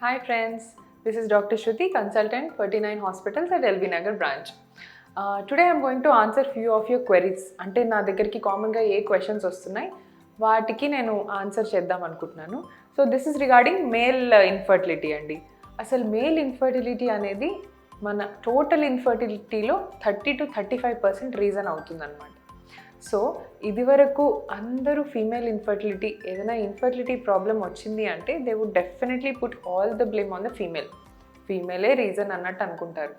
Hi friends, this is Dr. Shruthi, consultant Ferty9 Hospitals at LB Nagar branch. Today I'm going to answer few of your queries. అంటే నా దగ్గరికి కామన్గా ఏ questions వస్తున్నాయి వాటికి నేను answer చేద్దాం అనుకుంటున్నాను. So this is regarding male infertility అండి. అసలు మేల్ ఇన్ఫర్టిలిటీ అనేది మన టోటల్ ఇన్ఫర్టిలిటీలో 30-35% రీజన్ అవుతుందన్నమాట. సో ఇదివరకు అందరూ ఫీమేల్ ఇన్ఫర్టిలిటీ ఏదైనా ఇన్ఫర్టిలిటీ ప్రాబ్లం వచ్చింది అంటే they would definitely put all the blame on the ఫీమేలే రీజన్ అన్నట్టు అనుకుంటారు.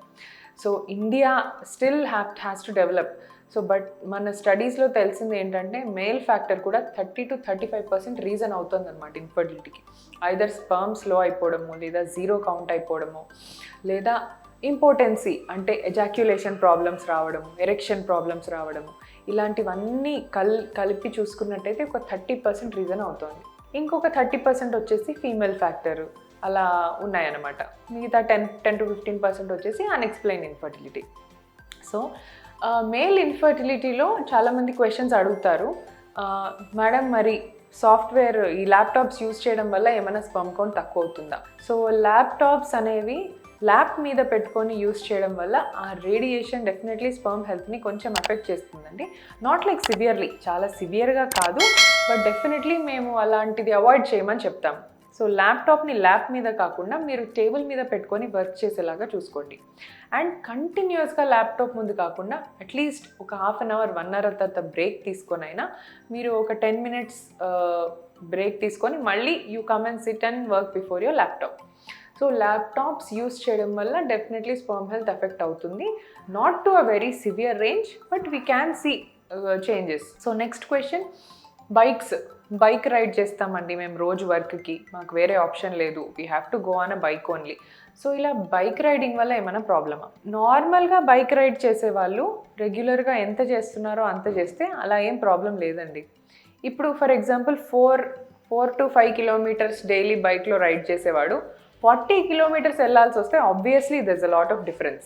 So India still has to develop. So but మన స్టడీస్లో తెలిసింది ఏంటంటే మేల్ ఫ్యాక్టర్ కూడా 30-35% రీజన్ అవుతుంది అనమాట ఇన్ఫర్టిలిటీకి. ఐదర్ స్పర్మ్ స్లో అయిపోవడము, లేదా జీరో కౌంట్ అయిపోవడము, లేదా ఇంపార్టెన్సీ అంటే ఎజాక్యులేషన్ ప్రాబ్లమ్స్ రావడము, ఎరెక్షన్ ప్రాబ్లమ్స్ రావడము, ఇలాంటివన్నీ కలిపి చూసుకున్నట్టయితే ఒక 30% రీజన్ అవుతుంది. ఇంకొక 30% వచ్చేసి ఫీమేల్ ఫ్యాక్టర్ అలా ఉన్నాయన్నమాట. మిగతా 10-15% వచ్చేసి అన్ఎక్స్ప్లెయిన్ ఇన్ఫర్టిలిటీ. సో మేల్ ఇన్ఫర్టిలిటీలో చాలామంది క్వశ్చన్స్ అడుగుతారు, మేడం మరి సాఫ్ట్వేర్ ఈ ల్యాప్టాప్స్ యూజ్ చేయడం వల్ల ఏమైనా స్పర్మ్ కౌంట్ తక్కువ అవుతుందా? సో ల్యాప్టాప్స్ అనేవి ల్యాప్ మీద పెట్టుకొని యూస్ చేయడం వల్ల ఆ రేడియేషన్ డెఫినెట్లీ స్పర్మ్ హెల్త్ని కొంచెం ఎఫెక్ట్ చేస్తుందండి. నాట్ లైక్ సివియర్లీ, చాలా సివియర్గా కాదు, బట్ డెఫినెట్లీ మేము అలాంటిది అవాయిడ్ చేయమని చెప్తాం. సో ల్యాప్టాప్ని ల్యాప్ మీద కాకుండా మీరు టేబుల్ మీద పెట్టుకొని వర్క్ చేసేలాగా చూసుకోండి. అండ్ కంటిన్యూస్గా ల్యాప్టాప్ ముందు కాకుండా అట్లీస్ట్ ఒక హాఫ్ అన్ అవర్ 1 అవర్ తర్వాత బ్రేక్ తీసుకొని అయినా మీరు ఒక 10 minutes బ్రేక్ తీసుకొని మళ్ళీ you come and sit and work before your laptop. So laptops use చేయడం వల్ల డెఫినెట్లీ స్పర్మ్ హెల్త్ ఎఫెక్ట్ అవుతుంది. Not to a very severe range, but we can see changes. So next question, bike ride చేస్తామండి మేము రోజు వర్క్కి, మాకు వేరే option లేదు, we have to go on a bike only. So ఇలా బైక్ రైడింగ్ వల్ల ఏమైనా ప్రాబ్లమా? నార్మల్గా బైక్ రైడ్ చేసేవాళ్ళు రెగ్యులర్గా ఎంత చేస్తున్నారో అంత చేస్తే అలా ఏం ప్రాబ్లం లేదండి. ఇప్పుడు for example 4 to 5 kilometers daily బైక్లో రైడ్ చేసేవాడు 40 kilometers వెళ్ళాల్సి వస్తే obviously there's a lot of difference.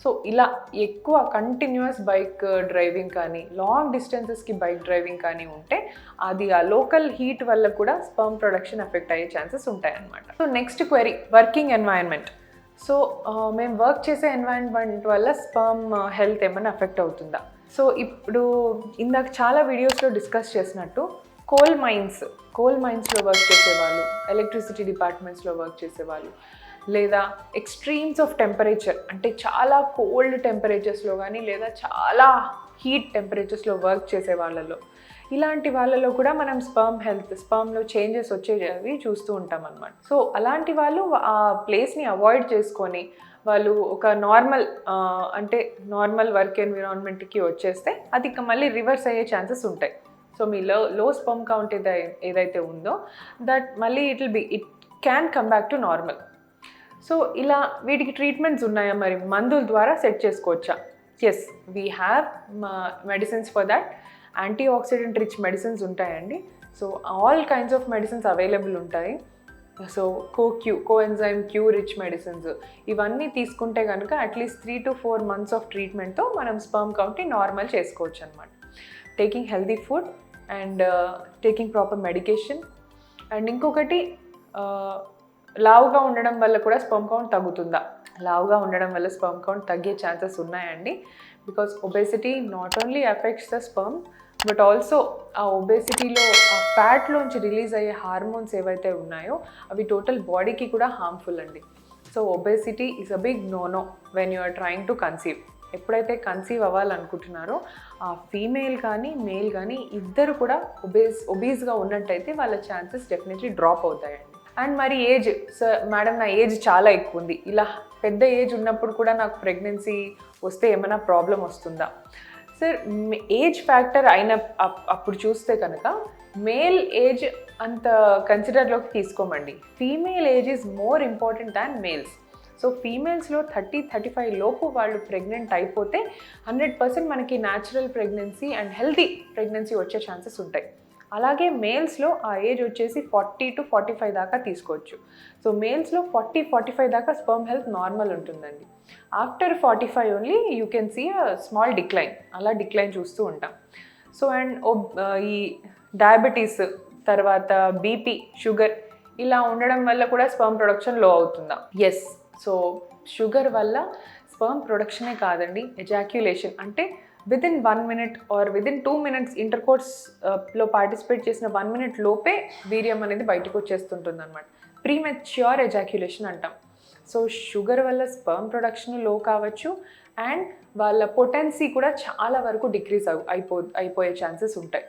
So ఇలా ఎక్కువ కంటిన్యూస్ బైక్ డ్రైవింగ్ కానీ, లాంగ్ డిస్టెన్సెస్కి బైక్ డ్రైవింగ్ కానీ ఉంటే అది ఆ లోకల్ హీట్ వల్ల కూడా స్పర్మ్ ప్రొడక్షన్ ఎఫెక్ట్ అయ్యే ఛాన్సెస్ ఉంటాయన్నమాట. So next query, working environment. So మేము వర్క్ చేసే ఎన్వైరన్మెంట్ వల్ల స్పర్మ్ హెల్త్ ఏమైనా ఎఫెక్ట్ అవుతుందా? సో ఇప్పుడు ఇందాక చాలా వీడియోస్లో డిస్కస్ చేసినట్టు కోల్ మైన్స్లో వర్క్ చేసేవాళ్ళు, ఎలక్ట్రిసిటీ డిపార్ట్మెంట్స్లో వర్క్ చేసేవాళ్ళు, లేదా ఎక్స్ట్రీమ్స్ ఆఫ్ టెంపరేచర్ అంటే చాలా కోల్డ్ టెంపరేచర్స్లో కానీ, లేదా చాలా హీట్ టెంపరేచర్స్లో వర్క్ చేసే ఇలాంటి వాళ్ళలో కూడా మనం స్పర్మ్లో చేంజెస్ వచ్చేవి చూస్తూ ఉంటాం అన్నమాట. సో అలాంటి వాళ్ళు ఆ ప్లేస్ని అవాయిడ్ చేసుకొని వాళ్ళు ఒక నార్మల్ వర్క్ ఎన్విరాన్మెంట్కి వచ్చేస్తే అది మళ్ళీ రివర్స్ అయ్యే ఛాన్సెస్ ఉంటాయి. సో మీ లో స్పర్మ్ కౌంట్ ఏదైతే ఉందో దట్ మళ్ళీ it can come back to normal. So ఇలా వీటికి ట్రీట్మెంట్స్ ఉన్నాయా? మరి మందుల ద్వారా సెట్ చేసుకోవచ్చా? Yes, we have medicines for that. Antioxidant rich medicines ఉంటాయండి. So all kinds of medicines available ఉంటాయి. So coenzyme q rich medicines ఇవన్నీ తీసుకుంటే కనుక అట్లీస్ట్ 3 to 4 months ఆఫ్ ట్రీట్మెంట్తో మనం స్పర్మ్ కౌంట్ని నార్మల్ చేసుకోవచ్చు అనమాట. Taking healthy food and taking proper medication. And ఇంకొకటి, లావుగా ఉండడం వల్ల కూడా స్పర్మ్ కౌంట్ తగ్గుతుందా? లావుగా ఉండడం వల్ల స్పర్మ్ కౌంట్ తగ్గే ఛాన్సెస్ ఉన్నాయండి. Because obesity not only effects the sperm, but also ఆ ఒబేసిటీలో ఆ ఫ్యాట్లోంచి రిలీజ్ అయ్యే హార్మోన్స్ ఏవైతే ఉన్నాయో అవి టోటల్ బాడీకి కూడా హార్మ్ఫుల్ అండి. So obesity is a big no when you are trying to conceive. ఎప్పుడైతే కన్సీవ్ అవ్వాలనుకుంటున్నారో ఆ ఫీమేల్ కానీ మేల్ కానీ ఇద్దరు కూడా ఒబీస్గా ఉన్నట్టయితే వాళ్ళ ఛాన్సెస్ డెఫినెట్లీ డ్రాప్ అవుతాయండి. అండ్ మరి ఏజ్, సార్ మేడం నా ఏజ్ చాలా ఎక్కువ ఉంది, ఇలా పెద్ద ఏజ్ ఉన్నప్పుడు కూడా నాకు ప్రెగ్నెన్సీ వస్తే ఏమైనా ప్రాబ్లం వస్తుందా? సార్ ఏజ్ ఫ్యాక్టర్ అప్పుడు చూస్తే కనుక మేల్ ఏజ్ అంత కన్సిడర్లోకి తీసుకోమండి. Female age is more important than males. So ఫీమేల్స్లో 30-35 లోపు వాళ్ళు ప్రెగ్నెంట్ అయిపోతే 100% మనకి natural pregnancy and healthy pregnancy వచ్చే ఛాన్సెస్ ఉంటాయి. అలాగే మేల్స్లో ఆ ఏజ్ వచ్చేసి 40 to 45 దాకా తీసుకోవచ్చు. సో మేల్స్లో 40-45 దాకా స్పర్మ్ హెల్త్ నార్మల్ ఉంటుందండి. After 45 only you can see a small decline, అలా డిక్లైన్ చూస్తూ ఉంటాం. సో అండ్ ఈ డయాబెటీస్ తర్వాత బీపీ, షుగర్ ఇలా ఉండడం వల్ల కూడా స్పర్మ్ ప్రొడక్షన్ లో అవుతుందా? ఎస్. సో షుగర్ వల్ల స్పర్మ్ ప్రొడక్షనే కాదండి, ఎజాక్యులేషన్ అంటే within 1 minute or within 2 minutes ఇంటర్కోర్స్లో పార్టిసిపేట్ చేసిన 1 minute లోపే వీర్యం అనేది బయటకు వచ్చేస్తుంటుంది అనమాట. ప్రీమెచ్యూర్ ఎజాక్యులేషన్ అంటాం. సో షుగర్ వల్ల స్పర్మ్ ప్రొడక్షన్ లో కావచ్చు అండ్ వాళ్ళ పొటెన్సీ కూడా చాలా వరకు డిక్రీజ్ అయిపోయే ఛాన్సెస్ ఉంటాయి.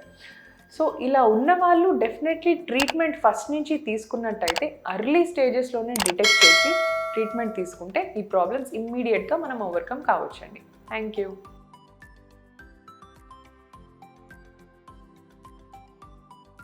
సో ఇలా ఉన్న వాళ్ళు డెఫినెట్లీ ట్రీట్మెంట్ ఫస్ట్ నుంచి తీసుకున్నట్టయితే అర్లీ స్టేజెస్లోనే డిటెక్ట్ చేసి ట్రీట్మెంట్ తీసుకుంటే ఈ ప్రాబ్లమ్స్ ఇమ్మీడియట్గా మనం ఓవర్కమ్ కావచ్చండి. Thank you.